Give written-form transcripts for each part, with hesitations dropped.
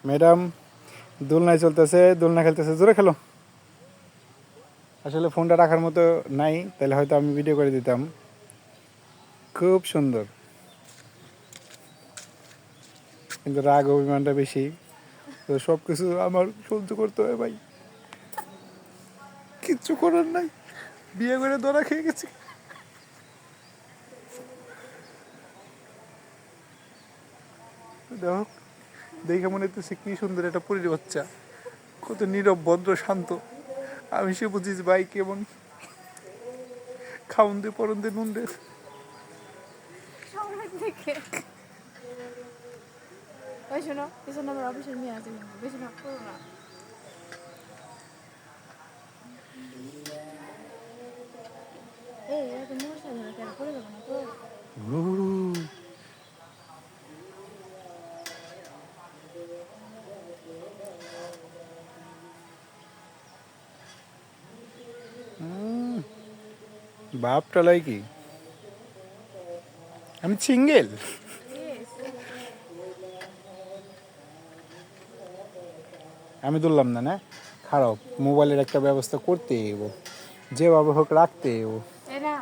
Madam দোলনায় চলতেছে, দোলনা খেলতেছে, জোরে খেলো। আসলে ফোনটা রাখার মতো নাই, তাহলে হয়তো আমি ভিডিও করে দিতাম। খুব সুন্দর, কিন্তু রাগ অভিমানটা বেশি, তো সব কিছু আমার সহ্য করতে হয় ভাই, কিচ্ছু করার নাই, বিয়ে করে ধরা খেয়ে গেছি। দেখো, দেখে মনে হচ্ছে কি সুন্দর একটা পরীর বাচ্চা, কত নীরব ভদ্র শান্ত। আমি সে বুঝিস ভাই কেমন খাউন দে পরন দে নুন দে। সবাই দেখে ওই শোনো, পিছনে আমার অফিসের মেয়ে আছে, কিন্তু বেশি ভাগ করো না। এই এত মশা ধরে কেন করে দেবো না তো? বাপটা লাই কি, আমি সিঙ্গেল। Yes. আমি তুললাম না, না খারাপ, মোবাইলের একটা ব্যবস্থা করতে হইব, যেভাবে হোক রাখতে হইব। এই না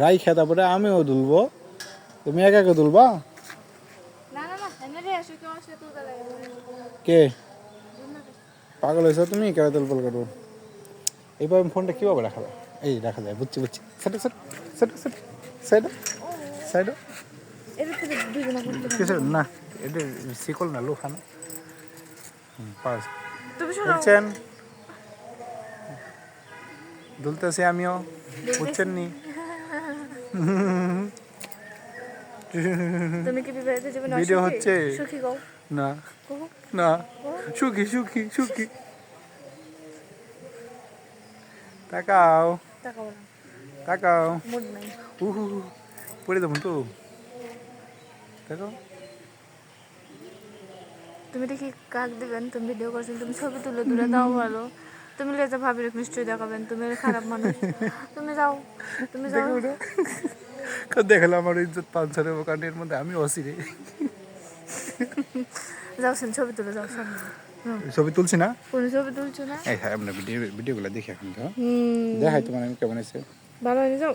রাই খেতা পরে আমিও দুলবো, তুমি একা একা তুলবা? না না না, এনে রে আসো, কেউ আসলে তুলতে লাগে। কে পাগল হয়েছ তুমি, কেন তুলবল করবো? এইভাবে ফোনটা কীভাবে রাখা যায়? এই রাখা যায়, বুঝছি বুঝছি। সেটা set set set side side এটা তো দুজনে করতে কিছু পারবো। না, এটা শিকল না, লোহা না। পাস তুমি শোনো, বুঝছেন, দুলতেছি আমিও, বুঝছেন নি? তুমি কি বিবাহিত জীবনে ভিডিও অসুখী? হচ্ছে সুখী গো না, গো না, গো। সুখী সুখী সুখী। তাকাও তাকাবো না, তাকাও, মুড নাই। উহু পড়ে দেবো তো, দেখো। তুমি দেখি কাক দিবেন, তুমি ভিডিও করছেন, তুমি ছবি তুলে দূরে দাও ভালো। তুমি লেজা ভাবির নিশ্চয়ই দেখাবেন, তুমি খারাপ মানুষ। তুমি যাও, তুমি যাও। দেখো না, দেখালে আমার ইজ্জত পাঞ্চারে কানের মধ্যে, আমি অসিরে। যাও সেন, ছবি তুলে যাও সামনে। ছবি তুলছি না, কোনো ছবি তুলছো না? এই হ্যাঁ, আমরা ভিডিওগুলো দেখি এখন তো, হুম, দেখাই তোমার আমি কেমন আছে। ভালো হয়ে যাও।